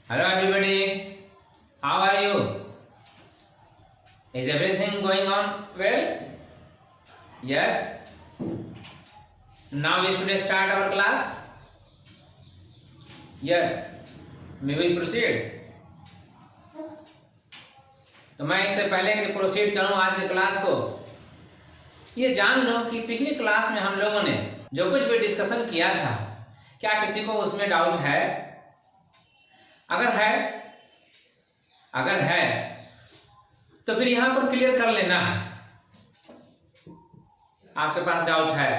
Hello everybody, how are you? Is everything going on well? Yes. Now we should start our class. Yes. May we proceed? तो मैं इससे पहले कि proceed करूं आज के क्लास को, ये जान लो कि पिछली क्लास में हम लोगों ने जो कुछ भी डिस्कशन किया था, क्या किसी को उसमें डाउट है? अगर है तो फिर यहां पर क्लियर कर लेना है। आपके पास डाउट है?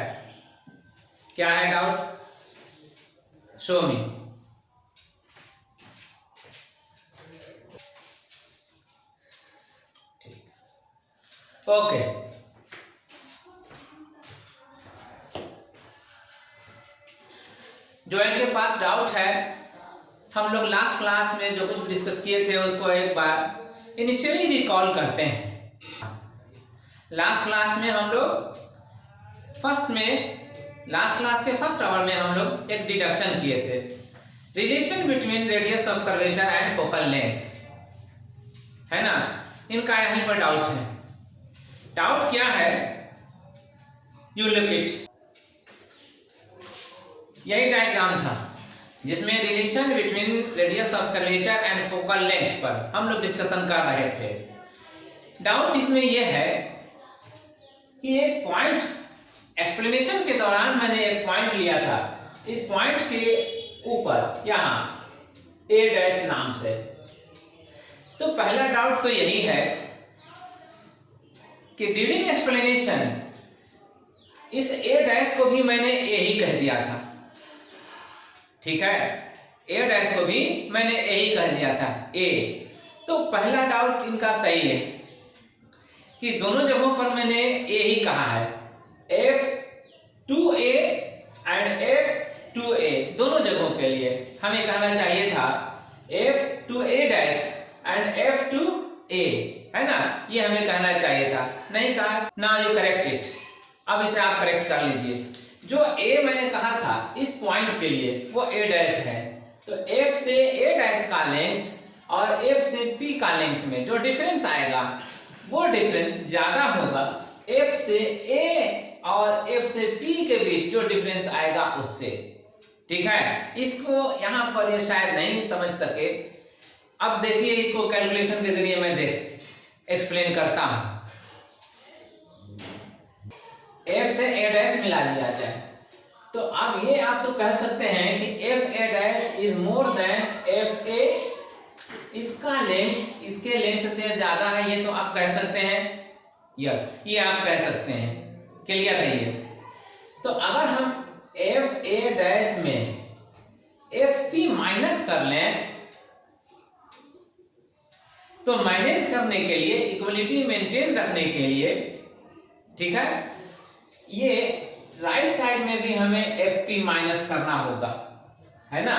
क्या है डाउट? शो मी। ओके, जो इनके पास डाउट है, हम लोग लास्ट क्लास में जो कुछ डिस्कस किए थे उसको एक बार इनिशियली रिकॉल करते हैं। लास्ट क्लास में हम लोग लास्ट क्लास के फर्स्ट आवर में हम लोग एक डिडक्शन किए थे, relation between radius of curvature and focal length, है ना। इनका यहीं पर डाउट है। डाउट क्या है? You look it. यही डायग्राम था जिसमें relation between radius of curvature and focal length पर हम लोग डिस्कशन कर रहे थे। डाउट इसमें यह है कि एक पॉइंट, एक्सप्लेनेशन के दौरान मैंने एक पॉइंट लिया था, इस पॉइंट के ऊपर यहां ए डैश नाम से। तो पहला डाउट तो यही है कि ड्यूरिंग एक्सप्लेनेशन इस ए डैश को भी मैंने ए ही कह दिया था, ठीक है। ए डैश को भी मैंने ए ही कह दिया था, ए। तो पहला डाउट इनका सही है कि दोनों जगहों पर मैंने ए ही कहा है, F2A एंड F2A दोनों जगहों के लिए हमें कहना चाहिए था F2A डैश एंड F2A, है ना। ये हमें कहना चाहिए था, नहीं कहा। Now you correct it. अब इसे आप करेक्ट कर लीजिए। जो ए मैंने कहा था इस पॉइंट के लिए वो ए डैश है, तो F से ए डैश का लेंथ और F से P का लेंथ में जो डिफरेंस आएगा वो डिफरेंस ज्यादा होगा F से A और F से P के बीच जो डिफरेंस आएगा उससे, ठीक है। इसको यहाँ पर ये शायद नहीं समझ सके। अब देखिए, इसको कैलकुलेशन के जरिए मैं एक्सप्लेन करता हूं। F से A डैश मिला लिया जाए तो अब ये आप तो कह सकते हैं कि FA dash is more than FA, इसका लेंथ इसके लेंथ से ज्यादा है, ये तो आप कह सकते हैं। यस, ये आप कह सकते हैं। क्लियर है ये? तो अगर हम FA डैश में FP माइनस कर लें तो माइनस करने के लिए, इक्वलिटी मेंटेन रखने के लिए, ठीक है, ये राइट साइड में भी हमें FP माइनस करना होगा, है ना।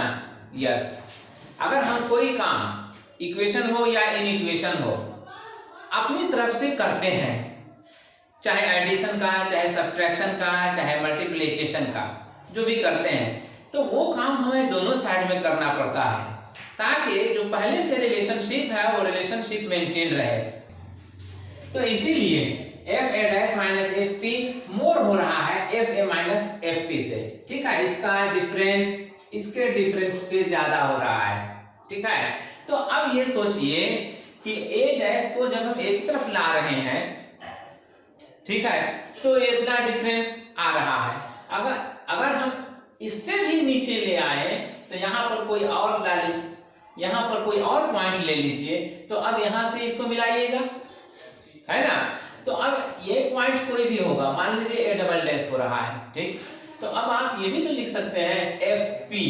यस, अगर हम कोई काम इक्वेशन हो या इनइक्वेशन हो अपनी तरफ से करते हैं, चाहे एडिशन का, चाहे सब्ट्रैक्शन का, चाहे मल्टीप्लिकेशन का, जो भी करते हैं, तो वो काम हमें दोनों साइड में करना पड़ता है ताकि जो पहले से रिलेशनशिप है वो रिलेशनशिप मेंटेन रहे। तो इसीलिए FA डैश माइनस FP मोर हो रहा है FA माइनस FP से, ठीक है। इसका डिफरेंस इसके डिफरेंस से ज्यादा हो रहा है, ठीक है। तो अब ये सोचिए कि A डैश को जब हम एक तरफ ला रहे हैं, ठीक है, तो इतना डिफरेंस आ रहा है। अगर हम इससे भी नीचे ले आए तो यहाँ पर कोई और यहाँ पर कोई और पॉइंट ले लीजिए, तो अब यहाँ से इसको मिलाइएगा, है ना। तो अब ये पॉइंट कोई भी होगा, मान लीजिए A डबल डैश हो रहा है, ठीक। तो अब आप ये भी तो लिख सकते हैं FP।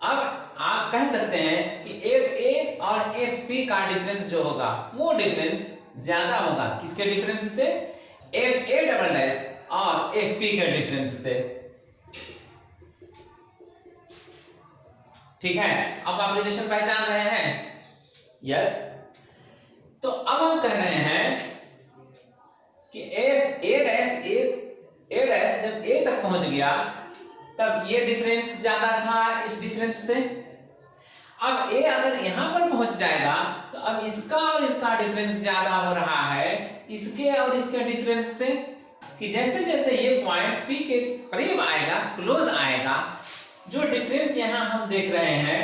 अब आप कह सकते हैं कि FA और FP का डिफरेंस जो होगा वो डिफरेंस ज्यादा होगा, किसके डिफरेंस से? FA डबल डैश और FP के डिफरेंस से, ठीक है। अब आप रिलेशन पहचान रहे हैं? यस। तो अब हम कह रहे हैं कि A डैश जब A तक पहुंच गया तब ये डिफरेंस ज्यादा था इस डिफरेंस से। अब ए अगर यहां पर पहुंच जाएगा तो अब इसका और इसका डिफरेंस ज्यादा हो रहा है इसके और इसके डिफरेंस से, कि जैसे जैसे ये पॉइंट पी के करीब आएगा, क्लोज आएगा, जो डिफरेंस यहां हम देख रहे हैं,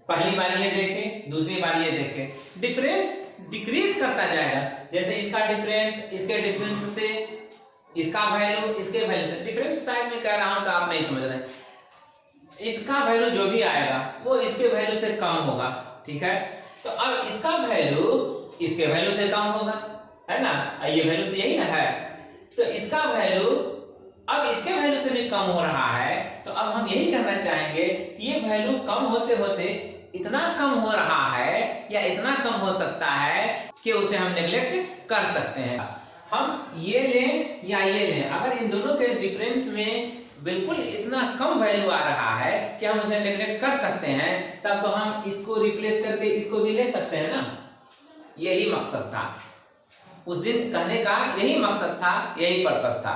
पहली बार ये देखे, दूसरी बार ये देखे, डिफरेंस डिक्रीज करता जाएगा। जैसे इसका डिफरेंस इसके डिफरेंस से, इसका वैल्यू इसके वैल्यू से, डिफरेंस साइड में कह रहा हूं तो आप नहीं समझ रहे, इसका वैल्यू जो भी आएगा वो इसके वैल्यू से कम होगा, ठीक है। तो अब इसका वैल्यू इसके वैल्यू से कम होगा, है ना, ये वैल्यू तो यही ना है, तो इसका वैल्यू अब इसके वैल्यू से भी कम हो रहा है। तो अब हम यही कहना चाहेंगे कि ये वैल्यू कम होते होते इतना कम हो रहा है या इतना कम हो सकता है कि उसे हम नेग्लेक्ट कर सकते हैं। हम ये लें या ये लें, अगर इन दोनों के डिफरेंस में बिल्कुल इतना कम वैल्यू आ रहा है कि हम उसे नेग्लेक्ट कर सकते हैं, तब तो हम इसको रिप्लेस करके इसको भी ले सकते हैं ना। यही मकसद था उस दिन कहने का, यही मकसद था, यही पर्पस था।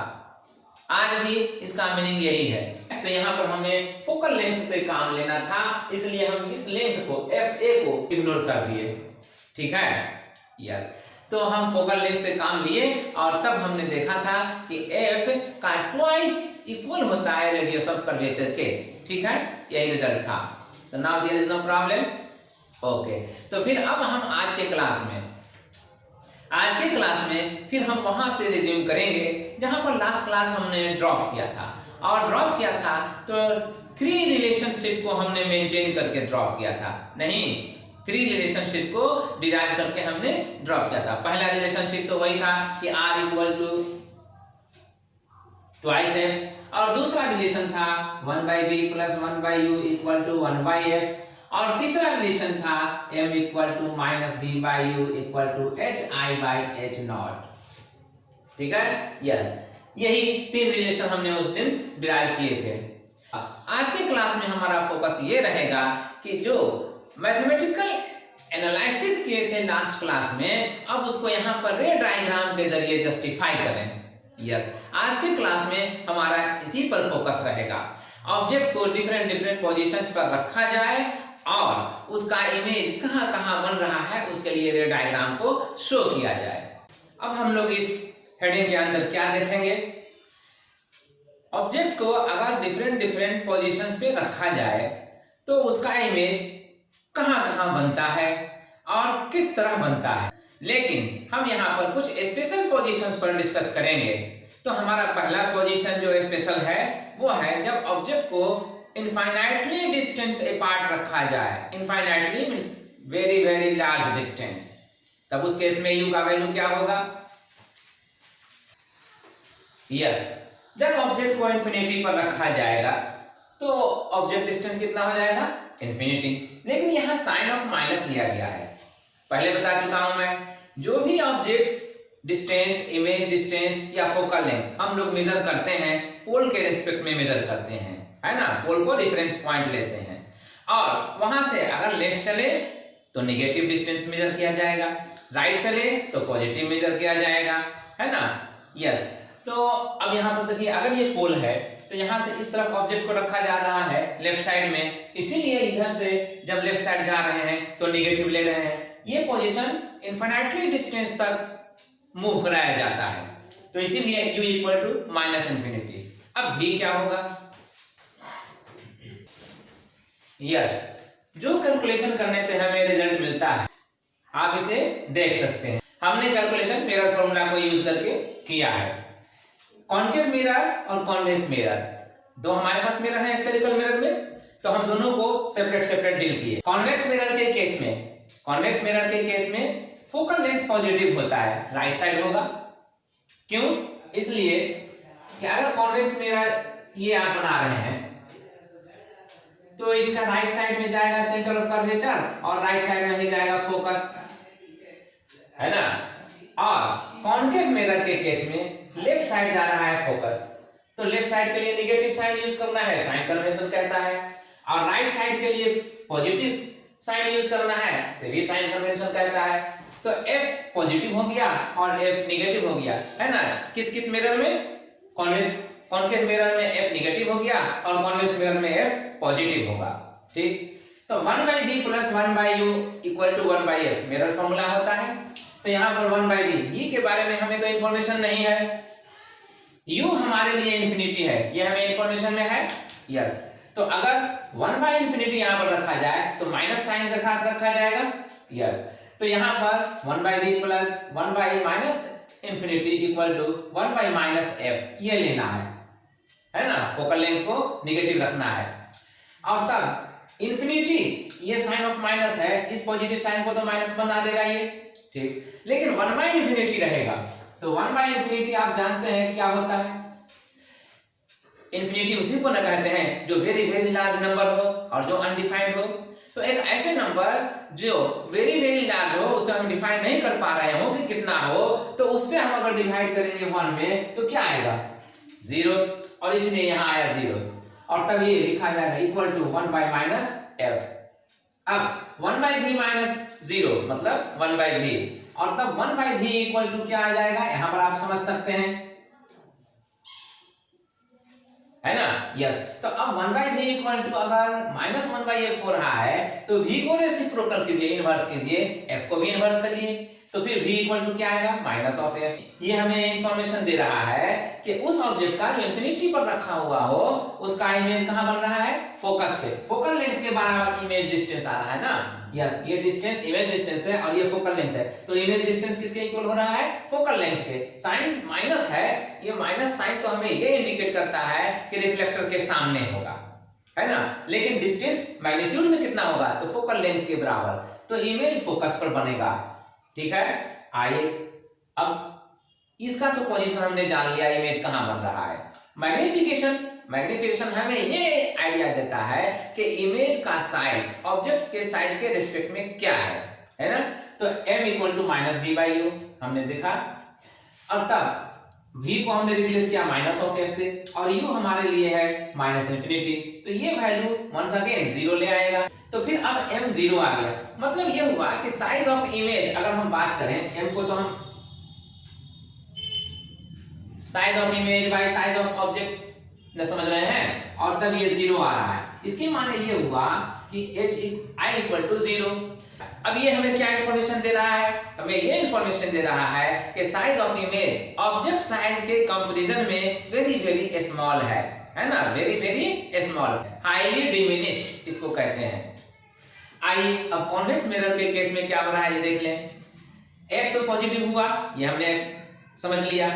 आज भी इसका मीनिंग यही है। तो यहाँ पर हमें फोकल लेंथ से काम लेना था, इसलिए हम इस लेंथ को FA को इग्नोर कर दिए, ठीक है। यस, तो हम फोकल लेंथ से काम लिए और तब हमने देखा था कि F का ट्वाइस इक्वल होता है रेडियस ऑफ कर्वेचर के, ठीक है, यही रिजल्ट था। तो now there is no problem. Okay, तो फिर अब हम आज के क्लास में फिर हम वहां से रिज्यूम करेंगे जहां पर लास्ट क्लास हमने ड्रॉप किया था। और ड्रॉप किया था तो 3 रिलेशनशिप को हमने मेंटेन करके ड्रॉप किया था, नहीं 3 रिलेशनशिप को डिराइव करके हमने ड्रॉप किया था। पहला रिलेशनशिप तो वही था कि R equal to twice F, और दूसरा रिलेशन था 1/V plus 1/U equal to 1/F, और तीसरा रिलेशन था M equal to -V/U equal to HI/H0, ठीक है। यस, यही 3 रिलेशन हमने उस दिन डिराइव किए थे। आज के क्लास में हमारा फोकस ये रहेगा कि जो मैथमेटिकल एनालिसिस किए थे लास्ट क्लास में, अब उसको यहाँ पर रे डायग्राम के जरिए जस्टिफाई करें। यस, आज के क्लास में हमारा इसी पर फोकस रहेगा। ऑब्जेक्ट को डिफरेंट पोजीशंस पर रखा जाए और उसका इमेज कहाँ कहाँ बन रहा है उसके लिए रे डायग्राम को शो किया जाए। अब हम लोग इस हेडिंग के अंदर क्या देखेंगे, ऑब्जेक्ट को अगर डिफरेंट पोजीशंस पे रखा जाए तो उसका इमेज कहाँ कहाँ बनता है और किस तरह बनता है। लेकिन हम यहाँ पर कुछ स्पेशल पोजीशंस पर डिस्कस करेंगे। तो हमारा पहला पोजीशन जो स्पेशल है वो है जब ऑब्जेक्ट को इनफाइनाइटली डिस्टेंस अपार्ट रखा जाए। Infinitely means very very large distance, तब उस केस में u का वैल्यू क्या होगा। यस, जब ऑब्जेक्ट को इंफिनिटी पर रखा जाएगा तो ऑब्जेक्ट डिस्टेंस कितना हो जाएगा, इंफिनिटी। लेकिन यहाँ साइन ऑफ माइनस लिया गया है, पहले बता चुका हूं मैं। जो भी ऑब्जेक्ट डिस्टेंस, इमेज डिस्टेंस या फोकल लेंथ हम लोग मेजर करते हैं पोल के रिस्पेक्ट में मेजर करते हैं, है ना, पोल को रेफरेंस पॉइंट लेते हैं और वहां से अगर लेफ्ट चले तो नेगेटिव डिस्टेंस मेजर किया जाएगा, राइट चले तो पॉजिटिव मेजर किया जाएगा, है ना। यस, तो अब यहाँ पर देखिए अगर ये पोल है तो यहाँ से इस तरफ ऑब्जेक्ट को रखा जा रहा है लेफ्ट साइड में, इसीलिए इधर से जब लेफ्ट साइड जा रहे हैं तो नेगेटिव ले रहे हैं। ये पोजीशन इनफिनिटली डिस्टेंस तक मूव कराया जाता है, तो इसीलिए u इक्वल टू -इंफिनिटी। अब v क्या होगा। यस, जो कैलकुलेशन करने से हमें रिजल्ट मिलता है आप इसे देख सकते हैं। हमने कैलकुलेशन मिरर फॉर्मूला को यूज करके किया है। कॉन्केव मिरर और कॉन्वेक्स मिरर, दो हमारे पास मिरर है स्फेरिकल मिरर में, तो हम दोनों को सेपरेट डील किए। कॉन्वेक्स मिरर के केस में फोकल लेंथ पॉजिटिव होता है, राइट साइड होगा। क्यों, इसलिए कि अगर कॉन्वेक्स मिरर ये आप बना रहे हैं तो इसका राइट साइड में जाएगा सेंटर ऑफ कर्वेचर और राइट साइड में ही जाएगा फोकस, है ना। और कॉन्केव मिरर के केस में लेफ्ट साइड जा रहा है फोकस, तो लेफ्ट साइड के लिए नेगेटिव साइन यूज करना है, साइन कन्वेंशन कहता है, और राइट साइड के लिए पॉजिटिव साइन यूज करना है, सीरीज साइन कन्वेंशन कहता है। तो F पॉजिटिव हो गया और F नेगेटिव हो गया, है ना। किस किस मिरर में, कॉन्केव मिरर में f निगेटिव हो गया और कॉन्वेक्स मिरर में f पॉजिटिव होगा। ठीक, तो 1/v plus 1/u equal to 1/f mirror formula होता है। तो यहाँ पर 1/v, v के बारे में हमें कोई इंफॉर्मेशन नहीं है, u हमारे लिए इंफिनिटी है, ये हमें इंफॉर्मेशन में है। यस, तो अगर 1/∞ यहाँ पर रखा जाए तो माइनस साइन के साथ रखा जाएगा। यस, तो यहाँ पर 1/v plus 1/-∞ equal to 1/-f ये लेना है ना, फोकल लेंथ को निगेटिव रखना है। और तब इंफिनिटी, ये साइन ऑफ माइनस है, इस पॉजिटिव साइन को तो माइनस बना देगा ये। ठीक, लेकिन 1/∞ रहेगा, तो 1/∞ आप जानते हैं क्या होता है, इंफिनिटी उसी को ना कहते हैं जो वेरी वेरी लार्ज नंबर हो और जो अनडिफाइंड हो। तो एक ऐसे नंबर जो वेरी वेरी लार्ज हो, उसे हम डिफाइन नहीं कर पा रहे हो कि कितना हो, तो उससे हम अगर डिवाइड करेंगे 1 में तो क्या आएगा 0, और इसलिए यहाँ आया 0, और तब ये लिखा जाएगा इक्वल टू 1/-f। अब 1/v-0 मतलब 1/v, और तब 1/v इक्वल टू क्या आ जाएगा, यहाँ पर आप समझ सकते हैं, है ना। यस, तो अब 1/v इक्वल टू अगर -1/f हो रहा है तो v को रेसिप्रोकल कीजिए, इनवर्स कीजिए, f को भी इनवर्स करिए, तो फिर v इक्वल टू क्या आएगा -f। ये हमें इंफॉर्मेशन दे रहा है कि उस ऑब्जेक्ट का जो इंफिनिटी पर रखा हुआ हो उसका इमेज कहाँ बन रहा है, फोकस पे, फोकल लेंथ के बराबर इमेज डिस्टेंस आ रहा है ना। यस, ये डिस्टेंस इमेज डिस्टेंस है और ये फोकल लेंथ है, तो इमेज डिस्टेंस किसके इक्वल हो रहा है, फोकल लेंथ के। साइन माइनस है, ये माइनस साइन तो हमें ये इंडिकेट करता है कि रिफ्लेक्टर के सामने होगा, है ना, लेकिन डिस्टेंस मैग्नीट्यूड में कितना होगा, तो फोकल लेंथ के बराबर, तो इमेज फोकस पर बनेगा। ठीक है, आइए अब इसका तो पोजीशन हमने जान लिया, इमेज कहां बन रहा है। मैग्निफिकेशन हमें ये आइडिया देता है कि इमेज का साइज ऑब्जेक्ट के साइज के रिस्पेक्ट में क्या है ना। तो m इक्वल टू -v/u हमने देखा, अब तब v को हमने रिप्लेस किया -f से, और u हमारे लिए है -∞, तो ये वैल्यू वंस अगेन 0 ले आएगा, तो फिर अब m 0 आ गया। मतलब ये हुआ कि साइज ऑफ इमेज, अगर हम बात करें m को, तो हम size of image by size of object न समझ रहे हैं, और तब ये 0 आ रहा है, इसके माने ये हुआ कि i इक्वल टू 0। अब ये हमें क्या इंफॉर्मेशन दे रहा है, हमें ये इंफॉर्मेशन दे रहा है कि size of image object size के कंपैरिजन में वेरी वेरी स्मॉल है ना, very very small, highly diminished इसको कहते हैं। आइए अब कॉन्वेक्स मिरर के केस में क्या हो रहा है ये देख लें। f तो पॉजिटिव हुआ, ये हमने समझ लिया।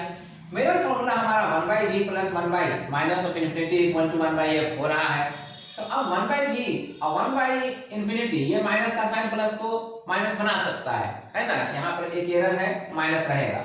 मिरर फॉर्मूला हमारा 1/v plus 1/-∞ equal to 1/f हो रहा है, तो अब 1/v और 1/∞, ये माइनस का साइन प्लस को माइनस बना सकता है ना, यहाँ पर एक एरर है, माइनस रहेगा।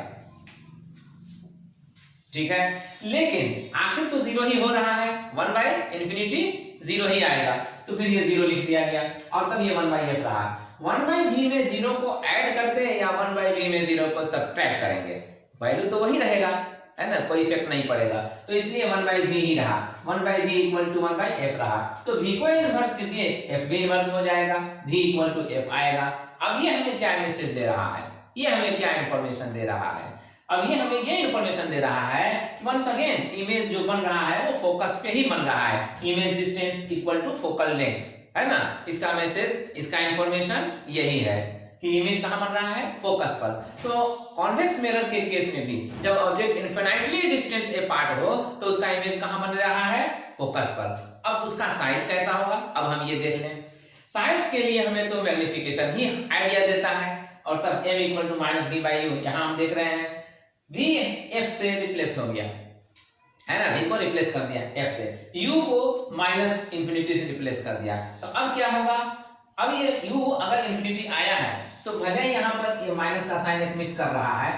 ठीक है, लेकिन आखिर तो 0 ही हो रहा है, 1/∞ 0 ही आएगा, तो फिर ये 0 लिख दिया गया, और तब ये 1/f रहा। 1/v में 0 को ऐड करते हैं या 1/v में 0 को सब्ट्रैक्ट करेंगे, वैल्यू तो वही रहेगा, है ना, कोई इफेक्ट नहीं पड़ेगा, तो इसलिए 1/v ही रहा, 1/v इक्वल टू 1/f रहा। तो v को इन्वर्स कीजिए, f भी इन्वर्स हो जाएगा, v इक्वल टू f आएगा। अब ये हमें क्या मैसेज दे रहा है, ये हमें क्या इंफॉर्मेशन दे रहा है, अब ये हमें ये इंफॉर्मेशन दे रहा है वंस अगेन इमेज जो बन रहा है वो फोकस पे ही बन रहा है, image distance equal to focal length, है ना। इसका मैसेज, इसका इंफॉर्मेशन यही है कि इमेज कहां बन रहा है, फोकस पर। तो कॉन्वेक्स मिरर के केस में भी जब ऑब्जेक्ट इनफिनिटली डिस्टेंस अपार्ट हो तो उसका इमेज कहां बन रहा है, फोकस पर। अब उसका साइज कैसा होगा, अब हम ये देख लें। साइज के लिए हमें तो मैग्निफिकेशन ही आइडिया देता है, और तब m इक्वल टू -v/u, यहाँ हम देख रहे हैं v f से रिप्लेस हो गया, है ना, v को रिप्लेस कर दिया f से, u को -∞ से रिप्लेस कर दिया। तो अब क्या होगा, अब ये u अगर इंफिनिटी आया है तो भले यहाँ पर ये माइनस का साइन एक मिस कर रहा है,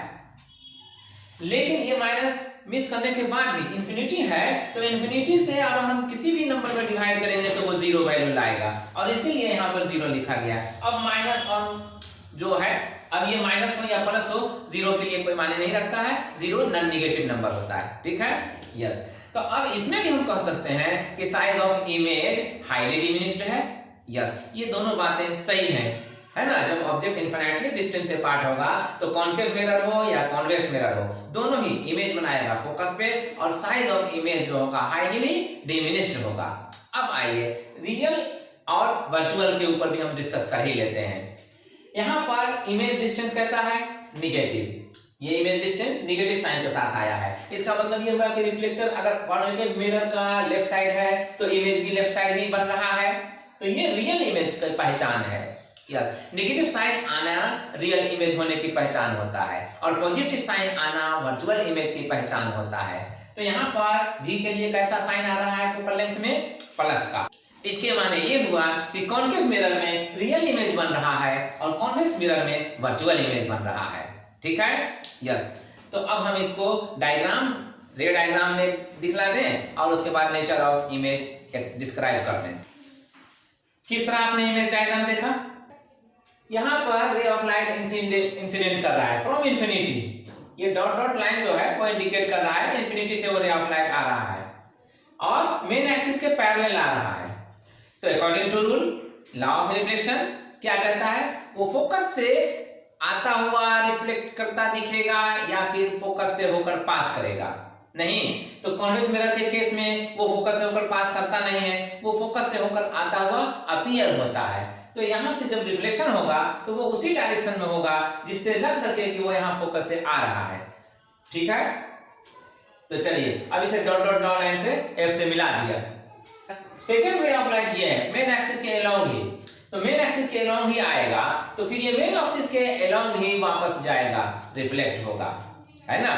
लेकिन ये माइनस मिस करने के बाद भी इंफिनिटी है, तो इंफिनिटी से अब हम किसी भी नंबर में डिवाइड करेंगे तो वो 0 वैल्यू लाएगा, और इसीलिए यहाँ पर 0 लिखा गया। अब माइनस और जो है, अब ये माइनस हो या प्लस हो, 0 के लिए कोई मायने नहीं रखता है, 0 नॉन नेगेटिव नंबर होता है। ठीक है, यस। तो अब इसमें भी हम कह सकते हैं कि size of image highly diminished है। यस, ये दोनों बातें सही हैं, है ना। जब ऑब्जेक्ट इनफिनिटली डिस्टेंस से पार्ट होगा तो कॉन्केव मिरर हो या कॉन्वेक्स मिरर हो, दोनों ही इमेज बनाएगा फोकस पे, और साइज ऑफ इमेज जो होगा हाईली डिमिनिश्ड होगा। अब आइए रियल और वर्चुअल के ऊपर भी हम डिस्कस कर ही लेते हैं। यहाँ पर इमेज डिस्टेंस कैसा है, निगेटिव। ये इमेज डिस्टेंस निगेटिव साइन के साथ आया है। इसका मतलब ये हुआ कि रिफ्लेक्टर अगर कॉन्वेक्स मिरर का लेफ्ट साइड है तो इमेज भी लेफ्ट साइड ही बन रहा है, तो ये रियल इमेज की पहचान है। यस, नेगेटिव साइन आना रियल इमेज होने की पहचान होता है, और पॉजिटिव साइन आना वर्चुअल इमेज की पहचान होता है। तो यहाँ पर v के लिए कैसा साइन आ रहा है फोकल लेंथ में, प्लस का। इसके माने ये हुआ कि कॉन्केव मिरर में रियल इमेज बन रहा है और कॉन्वेक्स मिरर में वर्चुअल इमेज बन रहा है। ठीक है, यस। तो अब हम इसको डायग्राम, रे डायग्राम में दिखला दें और उसके बाद नेचर ऑफ इमेज डिस्क्राइब कर दें। किस तरह आपने इमेज डायग्राम देखा, यहाँ पर रे ऑफ लाइट इंसिडेंट कर रहा है फ्रॉम इंफिनिटी। ये डॉट डॉट लाइन जो है वो इंडिकेट कर रहा है इंफिनिटी से वो रे ऑफ लाइट आ रहा है और मेन एक्सिस के पैरेलल आ रहा है। तो according to rule law of reflection क्या कहता है, वो फोकस से आता हुआ रिफ्लेक्ट करता दिखेगा या फिर फोकस से होकर पास करेगा, नहीं। तो कॉन्वेक्स मिरर के केस में वो फोकस से होकर पास करता नहीं है, वो फोकस से होकर आता हुआ अपीयर होता है। तो यहाँ से जब रिफ्लेक्शन होगा तो वो उसी डायरेक्शन में होगा जिससे लग सके कि वो यहाँ फोकस से आ रहा है। ठीक है, तो चलिए अब इसे डॉट डॉट डॉट लाइन से एफ से मिला दिया। सेकेंड रे ऑफ लाइट ये है मेन एक्सिस के अलोंग ही, तो मेन एक्सिस के अलोंग ही आएगा, तो फिर ये मेन एक्सिस के अलोंग ही वापस जाएगा, रिफ्लेक्ट होगा, है ना।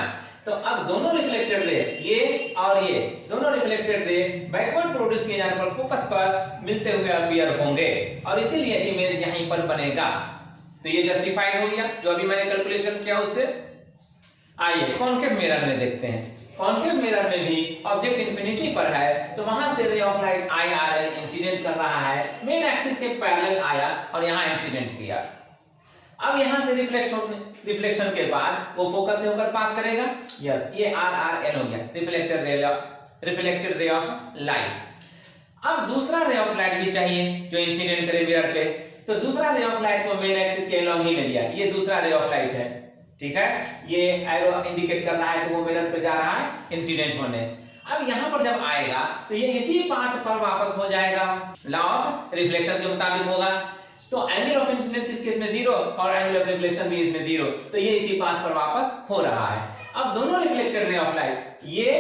तो अब दोनों रिफ्लेक्टेड रे, ये और ये दोनों रिफ्लेक्टेड रे बैकवर्ड प्रोड्यूस किए जाने पर फोकस पर मिलते हुए अपीयर होंगे और इसीलिए इमेज यहीं पर बनेगा। तो ये जस्टिफाइड हो गया जो अभी मैंने कैलकुलेशन किया उससे। आइए कॉन्केव मिरर में देखते हैं। कॉन्केव मिरर में भी ऑब्जेक्ट इंफिनिटी पर है तो वहां से रे ऑफ लाइट IRL इंसिडेंट कर रहा है, मेन एक्सिस के पैरेलल आया और यहां इंसिडेंट किया। अब यहां से रिफ्लेक्शन के बाद वो फोकस से होकर पास करेगा। यस, ये RRL हो गया, रिफ्लेक्टेड रे ऑफ लाइट। अब दूसरा रे ऑफ लाइट भी चाहिए जो इंसिडेंट करे मिरर पे, तो दूसरा रे ऑफ लाइट को मेन एक्सिस के अलोंग ही ले लिया। ये दूसरा रे ऑफ लाइट है, ठीक है। ये एरो इंडिकेट कर रहा है कि वो मिरर पे जा रहा है इंसिडेंट होने। अब यहां पर जब आएगा तो ये इसी पाथ पर वापस हो जाएगा, लॉ ऑफ रिफ्लेक्शन के मुताबिक होगा। तो एंगल ऑफ इंसिडेंस इस केस में 0 और एंगल ऑफ रिफ्लेक्शन भी इसमें 0, तो ये इसी पाथ पर वापस हो रहा है। अब दोनों रिफ्लेक्टेड रे ऑफ लाइट ये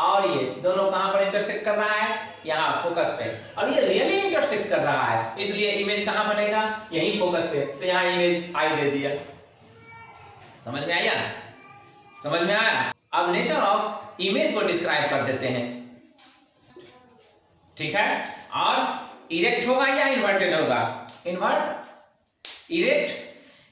और ये दोनों कहां पर इंटरसेक्ट कर रहा है, यहां फोकस पे, और ये रियली इंटरसेक्ट कर रहा है, इसलिए इमेज कहां बनेगा, यही फोकस पे। तो यहां इमेज आई दे दिया। समझ में आया, समझ में आया। अब नेचर ऑफ इमेज को डिस्क्राइब कर देते हैं, ठीक है। और इरेक्ट होगा या इन्वर्टेड होगा,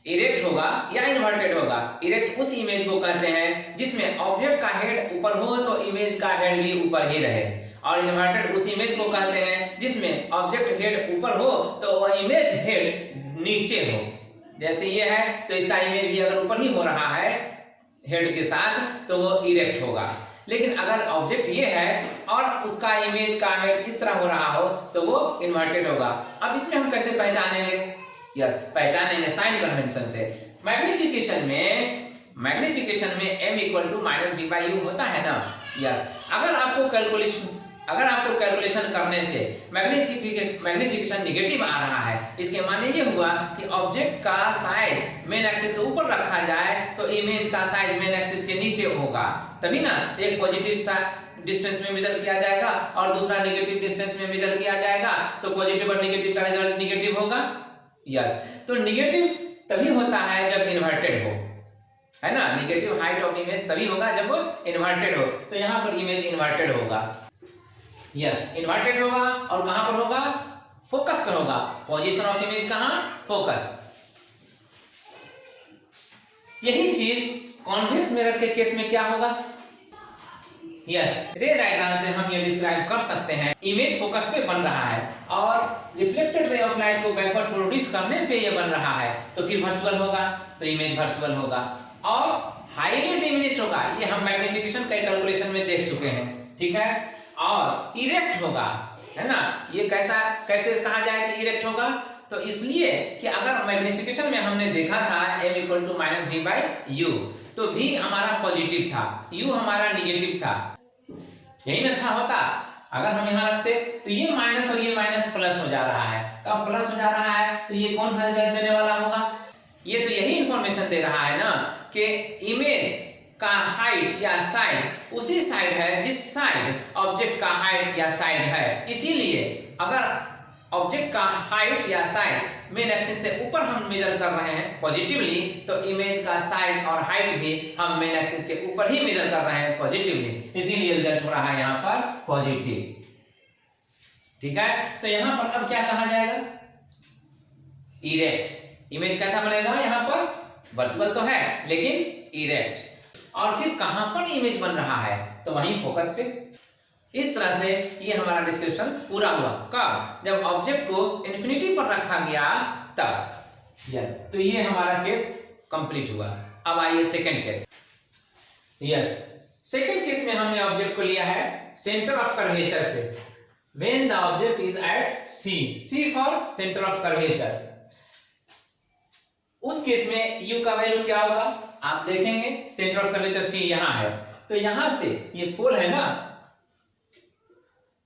इरेक्ट होगा या इन्वर्टेड होगा। इरेक्ट उस इमेज को कहते हैं जिसमें ऑब्जेक्ट का हेड ऊपर हो तो इमेज का हेड भी ऊपर ही रहे, और इन्वर्टेड उस इमेज को कहते हैं जिसमें ऑब्जेक्ट हेड ऊपर हो तो वह इमेज हेड नीचे हो। जैसे ये है तो इसका इमेज भी अगर ऊपर ही हो रहा है हेड के साथ तो वो इरेक्ट होगा, लेकिन अगर ऑब्जेक्ट ये है और उसका इमेज का हेड इस तरह हो रहा हो तो वो इन्वर्टेड होगा। अब इसमें हम कैसे पहचानेंगे, यस पहचानेंगे साइन कन्वेंशन से। मैग्निफिकेशन में m = -v/u होता है ना, यस। अगर आपको कैलकुलेशन करने से मैग्निफिकेशन नेगेटिव आ रहा है, इसके माने ये हुआ कि ऑब्जेक्ट का साइज मेन एक्सिस के ऊपर रखा जाए तो इमेज का साइज मेन एक्सिस के नीचे होगा, तभी ना एक पॉजिटिव डिस्टेंस में मेजर किया जाएगा और दूसरा नेगेटिव डिस्टेंस में मेजर किया जाएगा, तो पॉजिटिव और नेगेटिव का रिजल्ट नेगेटिव होगा। यस, तो नेगेटिव तभी होता है जब इन्वर्टेड हो, है ना। नेगेटिव हाइट ऑफ इमेज तभी होगा जब वो इन्वर्टेड हो, तो यहाँ पर इमेज इन्वर्टेड होगा। यस, इन्वर्टेड होगा और कहां पर होगा, फोकस पर होगा। पोजीशन ऑफ इमेज कहां, फोकस। यही चीज कॉन्वेक्स मिरर के केस में क्या होगा, यस रे डायग्राम से हम ये डिस्क्राइब कर सकते हैं। इमेज फोकस पे बन रहा है और रिफ्लेक्टेड रे ऑफ लाइट को बैकवर्ड प्रोड्यूस करने पे ये बन रहा है, तो फिर वर्चुअल होगा, तो इमेज वर्चुअल होगा और हाईली डिमिनिश्ड होगा। ये हम मैग्निफिकेशन के कैलकुलेशन में देख चुके हैं, ठीक है। और इरेक्ट होगा, है ना। ये कैसे कहा जाए कि इरेक्ट होगा, तो इसलिए कि अगर मैग्निफिकेशन में हमने देखा था m equal to minus v by u, तो v हमारा पॉजिटिव था, u हमारा निगेटिव था, यही ना था होता। अगर हम यहाँ रखते तो ये माइनस और ये माइनस प्लस हो जा रहा है, तो अब प्लस हो जा रहा है तो ये कौन सा रिजल्ट देने वाला होगा? ये तो यही इंफॉर्मेशन दे रहा है ना कि इमेज का हाइट या साइज उसी साइड है जिस साइड ऑब्जेक्ट का हाइट या साइड है। इसीलिए अगर ऑब्जेक्ट का हाइट या साइज मेन एक्सिस से ऊपर हम मेजर कर रहे हैं पॉजिटिवली, तो इमेज का साइज और हाइट भी हम मेन एक्सिस के ऊपर ही मेजर कर रहे हैं पॉजिटिवली, इसीलिए रिजल्ट हो रहा है यहाँ पर पॉजिटिव। ठीक है, तो यहाँ पर अब क्या कहा जाएगा? इरेक्ट। इमेज कैसा बनेगा? यहाँ पर वर्चुअल तो है लेकिन इरेक्ट। और फिर कहां पर इमेज बन रहा है? तो वहीं फोकस पे। इस तरह से ये हमारा डिस्क्रिप्शन पूरा हुआ। कब? जब ऑब्जेक्ट को इन्फिनिटी पर रखा गया तब। यस, तो ये हमारा केस कंप्लीट हुआ। अब आइए second case. Yes, second case में हमने ऑब्जेक्ट को लिया है सेंटर ऑफ कर्वेचर पे। When the object is at C for centre of curvature. उस केस में u का वैल्यू क्या होगा? आप देखेंगे सेंटर ऑफ कर्वेचर c यहां है, तो यहां से ये पोल है ना,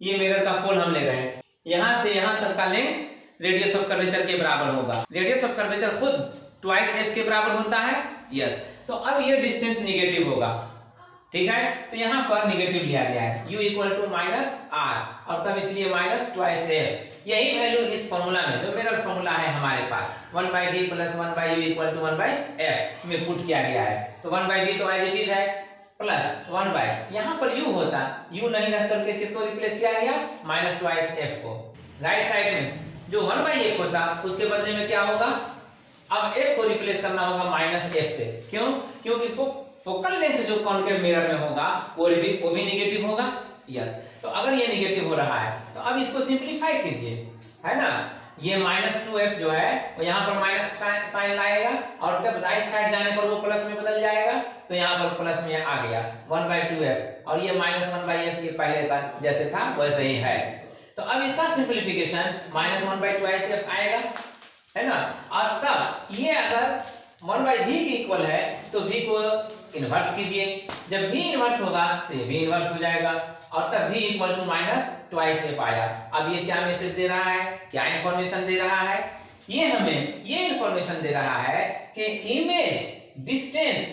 ये मिरर का पोल हम ले रहे हैं, यहां से यहां तक का लेंथ रेडियस ऑफ कर्वेचर के बराबर होगा। रेडियस ऑफ कर्वेचर खुद ट्वाइस f के बराबर होता है। यस, तो अब ये डिस्टेंस निगेटिव होगा। ठीक है, तो यहां पर निगेटिव लिया गया है u equal to minus R, और तब इसलिए माइनस ट्वाइस f। यही वैल्यू इस फॉर्मूला में, जो मिरर फॉर्मूला है हमारे पास, 1/v plus 1/u equal to 1/f में पुट किया गया है। तो 1/v तो एज इट इज है, प्लस 1/, यहाँ पर u होता, u नहीं रख करके किसको रिप्लेस किया गया? माइनस ट्वाइस f को। राइट साइड में जो 1/f होता उसके बदले में क्या होगा? अब f को रिप्लेस करना होगा माइनस f से। क्यों? क्योंकि फोकल लेंथ जो कॉन्केव मिरर में होगा वो भी निगेटिव होगा। यस, तो अगर ये निगेटिव हो रहा है तो अब इसको सिंपलीफाई कीजिए, है ना। ये माइनस 2f जो है वो यहाँ पर माइनस साइन लाएगा, और जब राइट साइड जाने पर वो प्लस में बदल जाएगा, तो यहाँ पर प्लस में आ गया 1/2f, और ये माइनस 1/f ये पहले का जैसे था वैसे ही है। तो अब इसका सिंपलीफिकेशन माइनस 1/2f आएगा, है ना। और तब ये अगर 1/v के इक्वल है तो v को इनवर्स कीजिए। जब v इनवर्स होगा तो ये v इनवर्स हो जाएगा, और तब v equal to minus twice f आया। अब ये क्या मैसेज दे रहा है? क्या इंफॉर्मेशन दे रहा है? ये हमें ये इंफॉर्मेशन दे रहा है कि image distance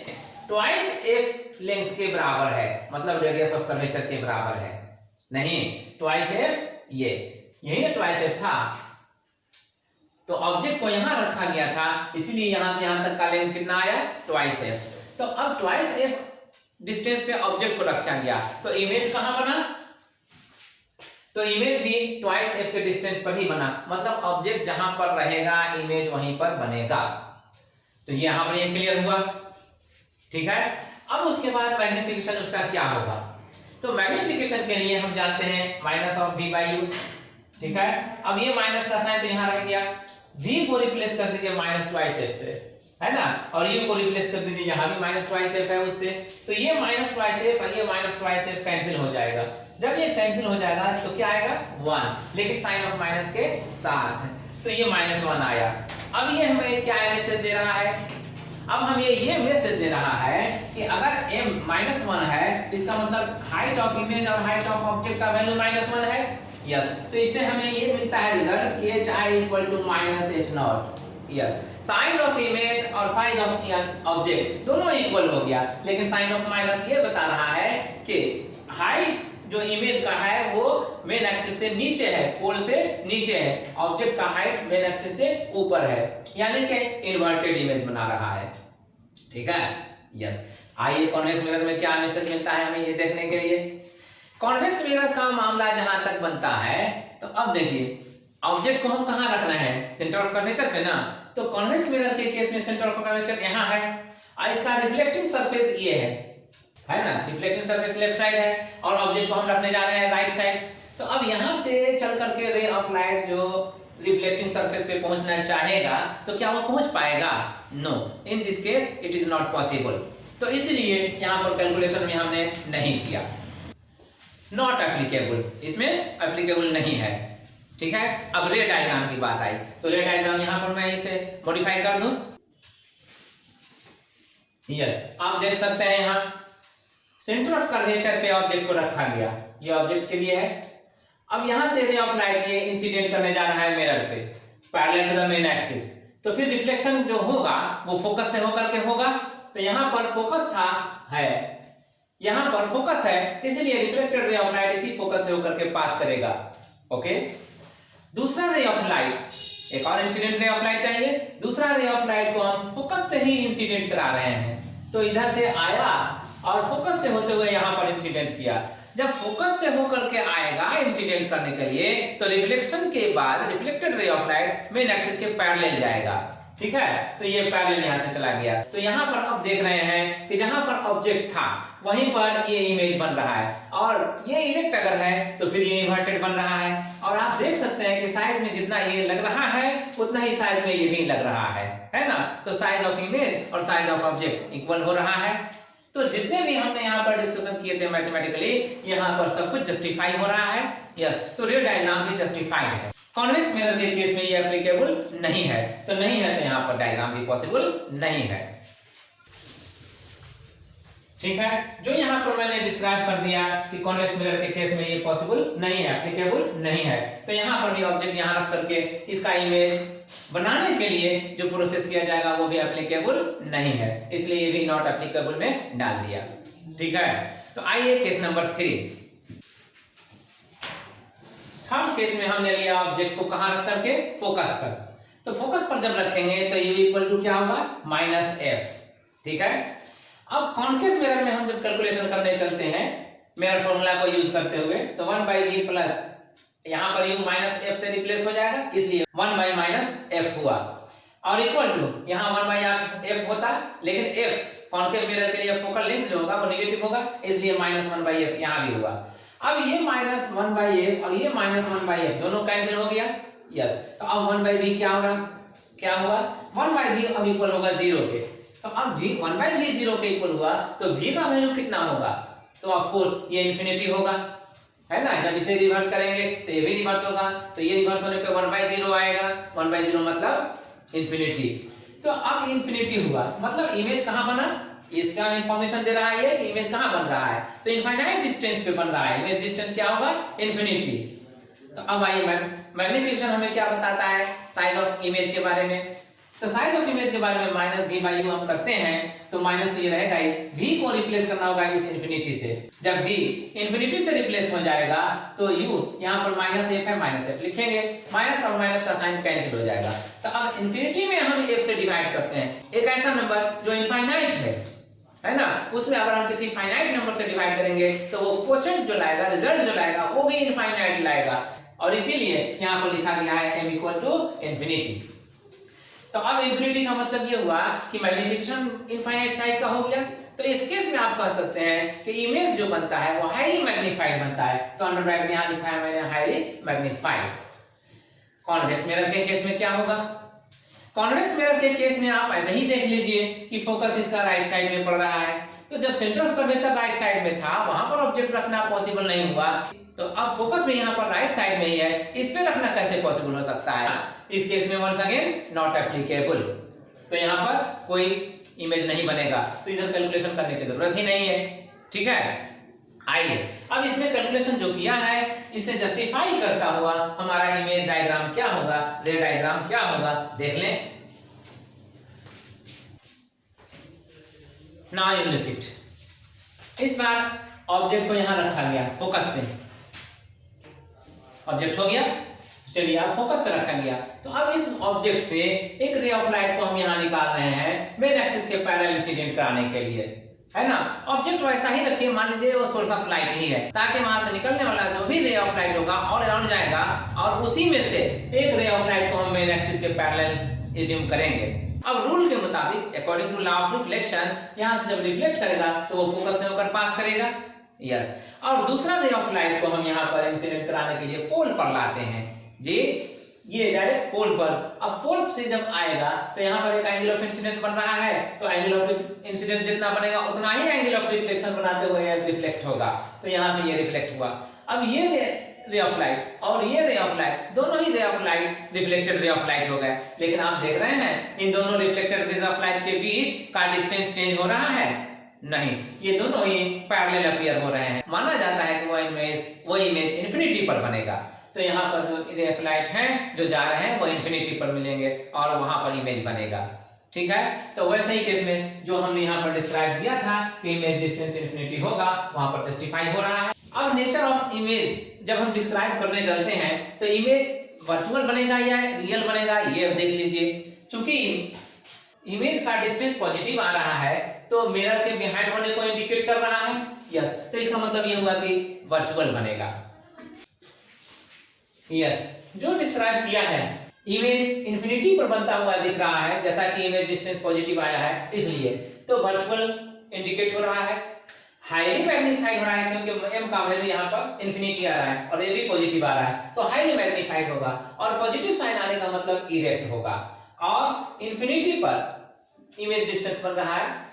twice f length के बराबर है, मतलब रेडियस ऑफ कर्वेचर के बराबर है। नहीं, ट्वाइस f यही ना ट्वाइस f था, तो ऑब्जेक्ट को यहां रखा गया था, इसीलिए यहां से यहां तक का लेंथ कितना आया? Twice f। तो अब ट्वाइस f डिस्टेंस पे ऑब्जेक्ट को रखा गया, तो इमेज कहां बना? तो इमेज भी ट्वाइस f के डिस्टेंस पर ही बना, मतलब ऑब्जेक्ट जहां पर रहेगा इमेज वहीं पर बनेगा। तो यहां पर ये क्लियर हुआ। ठीक है, अब उसके बाद मैग्निफिकेशन उसका क्या होगा? तो मैग्निफिकेशन के लिए हम जानते हैं minus of v by you. ठीक है, अब ये माइनस का साइन तो यहां रह गया, v को रिप्लेस कर दीजिए माइनस ट्वाइस f से, है ना, और u को रिप्लेस कर दीजिए, यहाँ भी माइनस ट्वाइस f है उससे, तो ये माइनस ट्वाइस f और ये माइनस ट्वाइस f कैंसिल हो जाएगा। जब ये कैंसिल हो जाएगा तो क्या आएगा? 1, लेकिन साइन ऑफ माइनस के साथ, तो ये -1 आया। अब ये हमें क्या मैसेज दे रहा है? अब हम ये मैसेज दे रहा है कि अगर m -1 है, इसका मतलब हाइट ऑफ इमेज और हाइट ऑफ ऑब्जेक्ट का वैल्यू -1 है। यस, तो इससे हमें ये मिलता है रिजल्ट कि hi equal to -h0। Yes, size of image और साइज ऑफ ऑब्जेक्ट दोनों इक्वल हो गया, लेकिन साइन ऑफ माइनस ये बता रहा है कि हाइट जो इमेज का है वो मेन एक्सिस से नीचे है, पोल से नीचे है, ऑब्जेक्ट का हाइट मेन एक्सिस से ऊपर है, यानी कि इन्वर्टेड इमेज बना रहा है। ठीक है, यस। आइए कॉन्वेक्स मिरर में क्या मैसेज मिलता है हमें ये देखने के लिए। कॉन्वेक्स मिरर का मामला जहां तक बनता है, तो अब देखिए ऑब्जेक्ट को हम कहां रखना है? सेंटर ऑफ कर्वेचर पे ना। तो कॉन्वेक्स मिरर के केस में सेंटर ऑफ कर्वेचर यहां है, और इसका रिफ्लेक्टिंग सरफेस ये है ना, रिफ्लेक्टिंग सरफेस लेफ्ट साइड है, और ऑब्जेक्ट को हम रखने जा रहे हैं राइट साइड। तो अब यहां से चल करके रे ऑफ लाइट जो रिफ्लेक्टिंग सरफेस पे पहुंचना चाहेगा, तो क्या वो पहुंच पाएगा? No, in this case it is not possible. तो इसलिए यहां पर कैलकुलेशन में हमने नहीं किया, नॉट एप्लीकेबल, इसमें एप्लीकेबल नहीं है। ठीक है। अब रे डायग्राम की बात आई तो रे डायग्राम यहां पर मैं इसे मॉडिफाई कर दूं। यस, आप देख सकते हैं यहां सेंटर ऑफ कर्वेचर पे ऑब्जेक्ट को रखा गया, ये ऑब्जेक्ट के लिए है। अब यहां से रे ऑफ लाइट ये इंसिडेंट करने जा रहा है मिरर पे parallel to the main axis, तो फिर रिफ्लेक्शन जो होगा वो फोकस से होकर के होगा। तो यहां पर फोकस था है, यहां पर फोकस है, इसलिए रिफ्लेक्टेड रे ऑफ लाइट इसी फोकस से होकर के पास करेगा। ओके, दूसरा रे ऑफ लाइट, एक और इंसिडेंट रे ऑफ लाइट चाहिए। दूसरा रे ऑफ लाइट को हम फोकस से ही इंसिडेंट करा रहे हैं, तो इधर से आया और फोकस से होते हुए यहां पर इंसिडेंट किया। जब फोकस से होकर के आएगा इंसिडेंट करने के लिए, तो रिफ्लेक्शन के बाद reflected ray of light main axis के पैरेलल जाएगा। ठीक है, तो ये पैरेलल यहां से चला गया। तो यहां पर आप देख रहे हैं कि जहां पर ऑब्जेक्ट था वहीं पर ये इमेज बन रहा है, और ये इरेक्ट अगर है तो फिर ये इन्वर्टेड बन रहा है। और आप देख सकते हैं कि साइज में जितना ये लग रहा है उतना ही साइज में ये भी लग रहा है ना। तो साइज ऑफ इमेज और साइज ऑफ ऑब्जेक्ट इक्वल हो रहा है। तो जितने भी हमने यहाँ पर डिस्कशन किए थे मैथमेटिकली, यहाँ पर सब कुछ जस्टिफाई हो रहा है। यस, तो रे डायग्राम भी जस्टिफाइड है। कॉन्वेक्स मिरर के केस में ये एप्लीकेबल नहीं है, तो नहीं है तो यहाँ पर डायग्राम भी पॉसिबल नहीं है। ठीक है, जो यहाँ पर मैंने डिस्क्राइब कर दिया कि कॉन्वेक्स मिरर के केस में ये पॉसिबल नहीं है, एप्लीकेबल नहीं है, तो यहाँ पर भी ऑब्जेक्ट यहाँ रख करके इसका इमेज बनाने के लिए जो प्रोसेस किया जाएगा वो भी एप्लीकेबल नहीं है, इसलिए ये भी नॉट एप्लीकेबल में डाल दिया। ठीक है, तो आइए केस नंबर 3। थर्ड केस में हमने लिया ऑब्जेक्ट को कहां रख करके, फोकस पर। तो फोकस पर जब रखेंगे तो u इक्वल टू क्या होगा, -f। ठीक है, अब कॉन्केव मिरर में हम जब कैलकुलेशन करने चलते हैं मिरर फॉर्मूला को यूज करते हुए, तो 1/v प्लस यहां पर u -f से रिप्लेस हो जाएगा, इसलिए 1/-f हुआ, और इक्वल टू यहां 1/f होता, लेकिन f कॉन्केव मिरर के लिए फोकल लेंथ जो होगा वो नेगेटिव होगा, इसलिए -1/f यहां भी हुआ। अब ये -1/f और ये -1/f दोनों कैंसिल हो गया। यस, तो अब 1/v क्या होगा, क्या हुआ, 1/v अब इक्वल होगा 0 के। तो अब v 1/v 0 के इक्वल हुआ तो v का वैल्यू कितना होगा, तो ऑफ कोर्स ये इंफिनिटी होगा, है ना। जब इसे रिवर्स करेंगे तो ये भी रिवर्स होगा, तो ये रिवर्स होने पे 1/0 आएगा, 1/0 मतलब इंफिनिटी। तो अब इंफिनिटी हुआ मतलब इमेज कहां बना, इसका इंफॉर्मेशन दे रहा है कि इमेज कहां बन रहा है, तो इनफाइनाइट डिस्टेंस पे बन रहा है। इमेज डिस्टेंस क्या होगा, इंफिनिटी। तो अब आइए मैग्नीफिकेशन हमें क्या बताता है साइज ऑफ इमेज के बारे में। तो साइज ऑफ इमेज के बारे में -v/u हम करते हैं, तो माइनस तो ये रहेगा ही, v को रिप्लेस करना होगा इस इंफिनिटी से। जब v इंफिनिटी से रिप्लेस हो जाएगा तो u यहाँ पर -f है, -f लिखेंगे, माइनस और माइनस का साइन कैंसिल हो जाएगा। तो अब इंफिनिटी में हम f से डिवाइड करते हैं, एक ऐसा नंबर जो इनफाइनाइट है ना, उसमें अगर हम किसी फाइनाइट नंबर से डिवाइड करेंगे तो वो क्वोशिएंट जो लाएगा, रिजल्ट जो लाएगा वो भी इनफाइनाइट लाएगा, और इसीलिए यहाँ पर लिखा गया है m इक्वल टू इंफिनिटी। तो अब इंफिनिटी का मतलब ये हुआ कि मैग्नीफिकेशन इनफाइनाइट साइज का हो गया। तो इस केस में आप कह सकते हैं कि इमेज जो बनता है वो हाईली मैग्नीफाइड बनता है। तो अंडर ब्रैकेट यहाँ लिखा है मैंने हाईली मैग्नीफाइड। कॉन्वेक्स मिरर के केस में क्या होगा, कॉन्वेक्स मिरर के केस में आप ऐसे ही देख लीजिए कि फोकस इसका राइट साइड में पड़ रहा है, तो जब centre of curvature right side में था वहां पर ऑब्जेक्ट रखना पॉसिबल नहीं हुआ, तो अब फोकस में यहाँ पर राइट साइड में ही है, इस पे रखना कैसे पॉसिबल हो सकता है। इस केस में वंस अगेन नॉट एप्लीकेबल, तो यहाँ पर कोई इमेज नहीं बनेगा, तो इधर कैलकुलेशन करने की जरूरत ही नहीं है। ठीक है, आइए अब इसमें कैलकुलेशन जो किया है इसे जस्टिफाई करता हुआ हमारा इमेज डायग्राम क्या होगा, रे डायग्राम क्या होगा, देख लें। Now you look it. इस बार ऑब्जेक्ट को यहां रखा गया फोकस पे, ऑब्जेक्ट हो गया, चलिए आप फोकस पे रखा गया। तो अब इस ऑब्जेक्ट से एक रे ऑफ लाइट को हम यहां निकाल रहे हैं मेन एक्सिस के पैरेलल इंसिडेंट कराने के लिए, है ना। ऑब्जेक्ट वैसा ही रखिए, मान लीजिए वो सोर्स ऑफ लाइट ही है, ताकि वहां से निकलने वाला जो भी रे ऑफ लाइट होगा ऑल अराउंड जाएगा, और उसी में से एक रे ऑफ लाइट को हम मेन एक्सिस के पैरेलल एज्यूम करेंगे। अब रूल के मुताबिक according to law of reflection, यहां से जब रिफ्लेक्ट करेगा तो वो फोकस से होकर पास करेगा। यस, और दूसरा रे ऑफ लाइट को हम यहां पर इंसिडेंट कराने के लिए पोल पर लाते हैं जी, ये डायरेक्ट पोल पर। अब पोल से जब आएगा तो यहाँ पर एक एंगल ऑफ इंसिडेंस बन रहा है, तो एंगल ऑफ इंसिडेंस जितना बनेगा उतना ही एंगल ऑफ रिफ्लेक्शन बनाते हुए रिफ्लेक्ट होगा, तो यहाँ से ये रिफ्लेक्ट हुआ। अब ये रे ऑफ लाइट और ये रे ऑफ लाइट, दोनों ही ray of light reflected ray of light हो गए। लेकिन आप देख रहे हैं इन दोनों रिफ्लेक्टेड रे ऑफ लाइट के बीच का डिस्टेंस चेंज हो रहा है? नहीं, ये दोनों ही पैरेलल अपीयर हो रहे हैं। माना जाता है कि वो इमेज इन्फिनिटी पर बनेगा। तो यहाँ पर जो रे ऑफ लाइट हैं जो जा रहे हैं वो इन्फिनिटी पर मिलेंगे और वहां पर इमेज बनेगा। ठीक है, तो वैसे ही केस में जो हमने यहाँ पर डिस्क्राइब किया था कि इमेज डिस्टेंस इन्फिनिटी होगा, वहां पर जस्टिफाई हो रहा है। अब नेचर ऑफ इमेज जब हम डिस्क्राइब करने चलते हैं तो इमेज वर्चुअल बनेगा या रियल बनेगा, ये अब देख लीजिए। क्योंकि इमेज का डिस्टेंस पॉजिटिव आ रहा है तो मिरर के बिहाइंड होने को इंडिकेट कर रहा है, यस, तो इसका मतलब ये हुआ कि वर्चुअल बनेगा। यस, जो डिस्क्राइब किया है इमेज इन्फिनिटी पर बनता हुआ दिख रहा है, जैसा कि इमेज डिस्टेंस पॉजिटिव आया है इसलिए, तो वर्चुअल इंडिकेट हो रहा है। हाईली मैग्नीफाइड हो रहा है क्योंकि m का वैल्यू यहाँ पर इन्फिनिटी आ रहा है और ये भी पॉजिटिव आ रहा है, तो हाईली मैग्नीफाइड होगा और पॉजिटिव साइन आने का मतलब इरेक्ट होगा। और इन्फिनिटी पर इमेज डिस्टेंस बन रहा है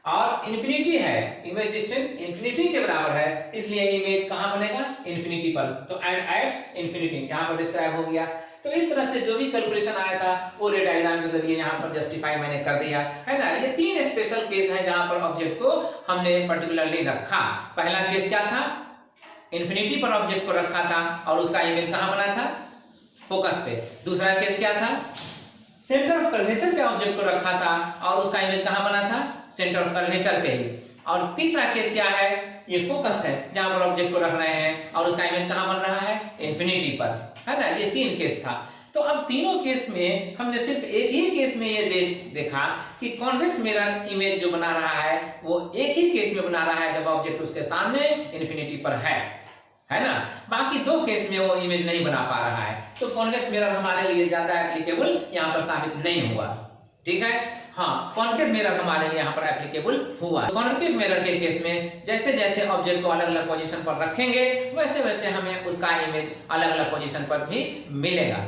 और इन्फिनिटी है, इमेज डिस्टेंस इन्फिनिटी के बराबर है, इसलिए इमेज कहां बनेगा? इन्फिनिटी पर। तो एट इन्फिनिटी यहां पर डिस्क्राइब हो गया। तो इस तरह से जो भी कैलकुलेशन आया था वो रे डायग्राम के जरिए यहां पर जस्टिफाई मैंने कर दिया है ना। ये तीन स्पेशल केस हैं जहां पर ऑब्जेक्ट को हमने पर्टिकुलरली रखा। पहला केस क्या था? इन्फिनिटी पर ऑब्जेक्ट को रखा था और उसका इमेज कहां बना था? फोकस पे। दूसरा केस क्या था? सेंटर ऑफ कर्वेचर पे ऑब्जेक्ट को रखा था और उसका इमेज कहां बना था? सेंटर ऑफ कर्वेचर पे ही। और तीसरा केस क्या है? ये फोकस है जहां पर ऑब्जेक्ट को रख रहे हैं और उसका इमेज कहां बन रहा है? इन्फिनिटी पर, है ना। ये तीन केस था। तो अब तीनों केस में हमने सिर्फ एक ही केस में ये देखा कि कॉन्वेक्स मिरर इमेज जो बना रहा है वो एक ही केस में बना रहा है जब ऑब्जेक्ट उसके सामने इन्फिनिटी पर है ना। बाकी दो केस में वो इमेज नहीं बना पा रहा है, तो कॉन्वेक्स मिरर हमारे लिए ज्यादा एप्लीकेबल यहाँ पर साबित नहीं हुआ। ठीक है, हाँ, कॉन्केव मिरर हमारे लिए यहाँ पर एप्लीकेबल हुआ। कॉन्केव मिरर के केस में जैसे जैसे ऑब्जेक्ट को अलग अलग पोजीशन पर रखेंगे वैसे वैसे हमें उसका इमेज अलग अलग पोजीशन पर भी मिलेगा।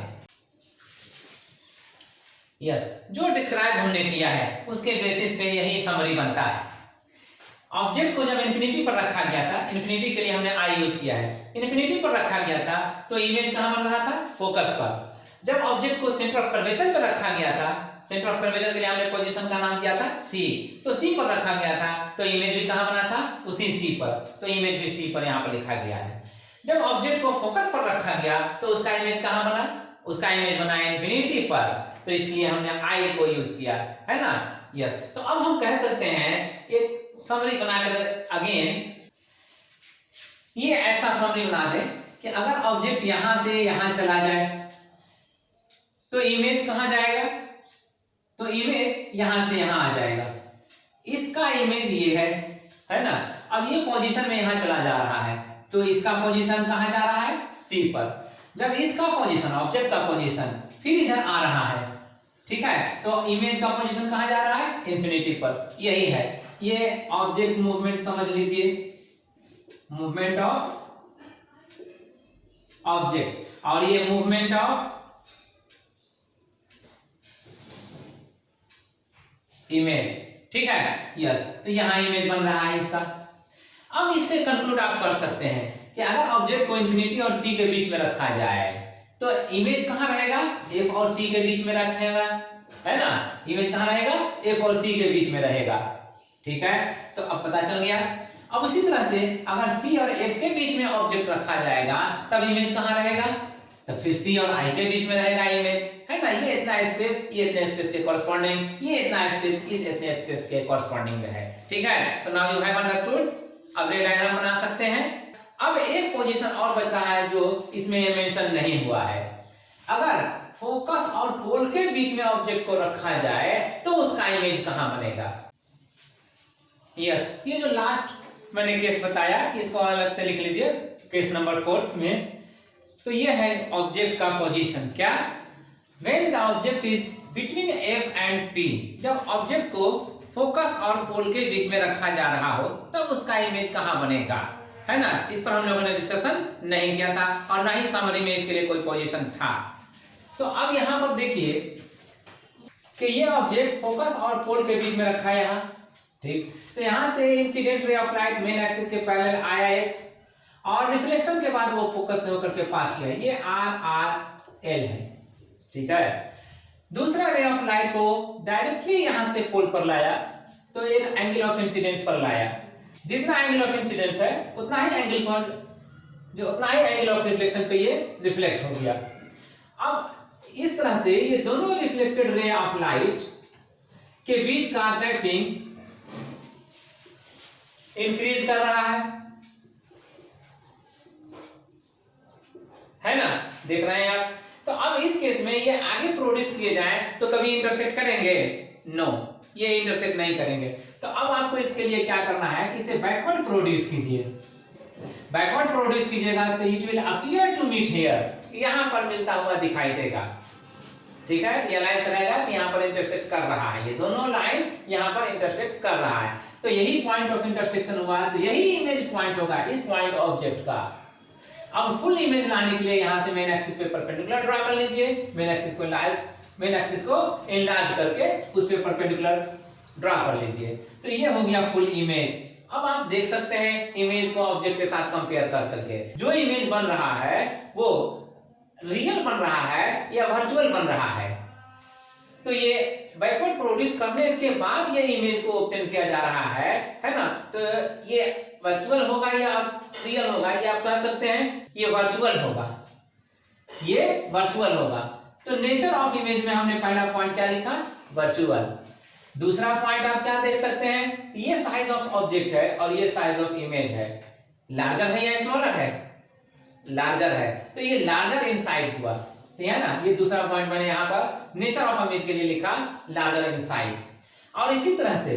यस, जो डिस्क्राइब हमने किया है उसके बेसिस पे यही समरी बनता है। ऑब्जेक्ट को जब इन्फिनिटी पर रखा गया था, इन्फिनिटी के लिए हमने आई यूज किया है, इन्फिनिटी पर रखा गया था तो इमेज कहां बन रहा था? फोकस पर। जब ऑब्जेक्ट को सेंटर ऑफ कर्वेचर पर रखा गया था, सेंटर ऑफ कर्वेचर के लिए हमने पोजीशन का नाम दिया था सी, तो सी पर रखा गया था तो इमेज भी कहां बना था? उसी सी पर, तो इमेज भी सी पर यहां पर लिखा गया है। जब ऑब्जेक्ट को फोकस पर रखा गया तो उसका इमेज कहां बना? उसका इमेज बना इन्फिनिटी पर, तो इसलिए हमने आई को यूज किया, है ना। यस, तो अब हम कह सकते हैं एक समरी बनाकर अगेन ये ऐसा समरी बना दे कि अगर ऑब्जेक्ट यहां से यहां चला जाए तो इमेज कहां जाएगा? तो इमेज यहां से यहां आ जाएगा। इसका इमेज ये है ना। अब ये पोजीशन में यहां चला जा रहा है तो इसका पोजीशन कहां जा रहा है? सी पर। जब इसका पोजीशन, ऑब्जेक्ट का पोजीशन फिर इधर आ रहा है, ठीक है, तो इमेज का पोजीशन कहां जा रहा है? इन्फिनिटी पर। यही है, ये ऑब्जेक्ट मूवमेंट समझ लीजिए, मूवमेंट ऑफ ऑब्जेक्ट, और ये मूवमेंट ऑफ इमेज। ठीक है, यस, तो यहां इमेज बन रहा है इसका। अब इससे कंक्लूड आप कर सकते हैं कि अगर ऑब्जेक्ट को इन्फिनिटी और सी के बीच में रखा जाए तो इमेज कहां रहेगा? एफ और सी के बीच में रखेगा, है ना। इमेज कहां रहेगा? एफ और सी के बीच में रहेगा। ठीक है, तो अब पता चल गया। अब उसी तरह से अगर सी और एफ के बीच में ऑब्जेक्ट रखा जाएगा तब इमेज कहां रहेगा? तब फिर सी और आई के बीच में रहेगा इमेज, है ना। ये इतना स्पेस, ये इतने स्पेस के कॉरस्पॉन्डिंग, ये इतना स्पेस इस इतने स्पेस के कॉरस्पॉन्डिंग में है। ठीक है, तो नाउ यू हैव अंडरस्टूड। अब रे डायग्राम बना सकते हैं। अब एक पोजीशन और बच रहा है जो इसमें मेंशन नहीं हुआ है। अगर फोकस और पोल के बीच में ऑब्जेक्ट को रखा जाए तो उसका इमेज कहां बनेगा? यस, ये जो लास्ट मैंने केस बताया इसको अलग से लिख लीजिए, केस नंबर 4 में। तो ये है ऑब्जेक्ट का पोजीशन। क्या? When the object is between F and P, जब ऑब्जेक्ट को फोकस और पोल के बीच में रखा जा रहा हो तब उसका इमेज कहां बनेगा, है ना। इस पर हम लोगों ने डिस्कशन नहीं किया था और ना ही समरी में इसके लिए कोई पोजीशन था। तो अब यहां पर देखिए कि ये ऑब्जेक्ट फोकस और पोल के बीच में रखा है यहां, ठीक। तो यहां से incident ray of light main axis के पैरेलल आया एक, और रिफ्लेक्शन के बाद वो फोकस से होकर के पास किया, ये RRL है, ठीक है। दूसरा रे ऑफ लाइट को डायरेक्टली यहां से पोल पर लाया, तो एक एंगल ऑफ इंसिडेंस पर लाया, जितना एंगल ऑफ इंसिडेंस है उतना ही एंगल पर उतना ही एंगल ऑफ रिफ्लेक्शन पे ये रिफ्लेक्ट हो गया। अब इस तरह से ये दोनों रिफ्लेक्टेड रे ऑफ लाइट के बीच का गैपिंग इंक्रीज कर रहा है ना, देख रहे हैं आप। तो अब इस केस में ये आगे प्रोड्यूस किए जाएं तो कभी इंटरसेक्ट करेंगे? नो, ये इंटरसेक्ट नहीं करेंगे। तो अब आपको इसके लिए क्या करना है कि इसे बैकवर्ड प्रोड्यूस कीजिए। बैकवर्ड प्रोड्यूस कीजिएगा तो it will appear to meet here, यहां पर मिलता हुआ दिखाई देगा, ठीक है। रियलाइज करेगा कि यहां पर इंटरसेक्ट कर रहा है, ये दोनों लाइन यहां पर इंटरसेक्ट कर रहा है, तो यही पॉइंट ऑफ इंटरसेक्शन हुआ, तो यही इमेज पॉइंट होगा इस पॉइंट ऑब्जेक्ट का। अब फुल इमेज लाने के लिए यहां से मेन एक्सिस पे परपेंडिकुलर ड्रा कर लीजिए, मेन एक्सिस को इनलार्ज करके उस पे परपेंडिकुलर ड्रा कर लीजिए, तो ये हो गया फुल इमेज। अब आप देख सकते हैं इमेज को ऑब्जेक्ट के साथ कंपेयर कर करके जो इमेज बन रहा है वो रियल बन रहा है या वर्चुअल बन रहा है। तो ये बैकवर्ड प्रोड्यूस करने के बाद ये इमेज को ऑब्टेन किया जा रहा है ना, तो ये वर्चुअल होगा या रियल होगा, ये आप कह सकते हैं ये वर्चुअल होगा, ये वर्चुअल होगा। तो नेचर ऑफ इमेज में हमने पहला पॉइंट क्या लिखा? वर्चुअल। दूसरा पॉइंट आप क्या देख सकते हैं, ये साइज ऑफ ऑब्जेक्ट है और ये साइज ऑफ इमेज है, लार्जर है या स्मॉलर है? लार्जर है, तो ये लार्जर इन साइज हुआ, ठीक है ना। ये दूसरा पॉइंट मैंने यहाँ पर नेचर ऑफ इमेज के लिए लिखा लार्जर इन साइज। और इसी तरह से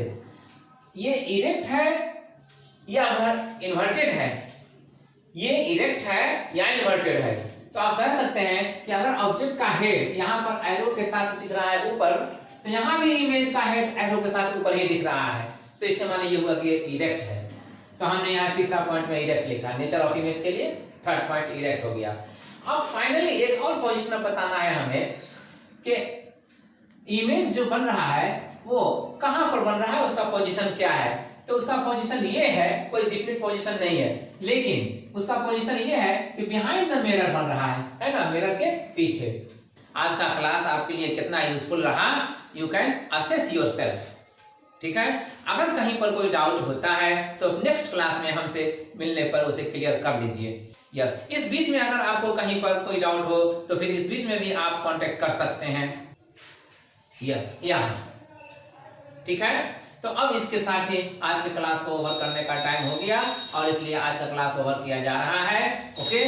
ये इरेक्ट है या इन्वर्टेड है, ये इरेक्ट है या इन्वर्टेड है। तो आप कह सकते हैं कि अगर ऑब्जेक्ट का हेड यहाँ पर एरो के साथ दिख रहा है ऊपर, तो यहाँ भी इमेज का हेड एरो के साथ ऊपर ही दिख रहा है, तो इसके माने ये हुआ कि इरेक्ट है। तो हमने यहाँ तीसरा पॉइंट में इरेक्ट लिखा नेचर ऑफ इमेज के लिए, थर्ड पॉइंट इरेक्ट हो गया। अब फाइनली एक और पोजीशन बताना है हमें कि इमेज जो बन रहा है वो कहां पर बन रहा है, उसका पोजीशन क्या है। तो उसका पोजीशन ये है, कोई डिफरेंट पोजीशन नहीं है, लेकिन उसका पोजीशन ये है कि बिहाइंड द मिरर बन रहा है ना, मिरर के पीछे। आज का क्लास आपके लिए कितना यूजफुल रहा, यू कैन असेस योरसेल्फ, ठीक है। अगर कहीं पर कोई डाउट होता है तो नेक्स्ट क्लास में हमसे मिलने पर उसे क्लियर कर लीजिए। यस, इस बीच में अगर आपको कहीं पर कोई डाउट हो तो फिर इस बीच में भी आप कांटेक्ट कर सकते हैं। यस, यहाँ, ठीक है। तो अब इसके साथ ही आज के क्लास को ओवर करने का टाइम हो गया और इसलिए आज का क्लास ओवर किया जा रहा है। ओके।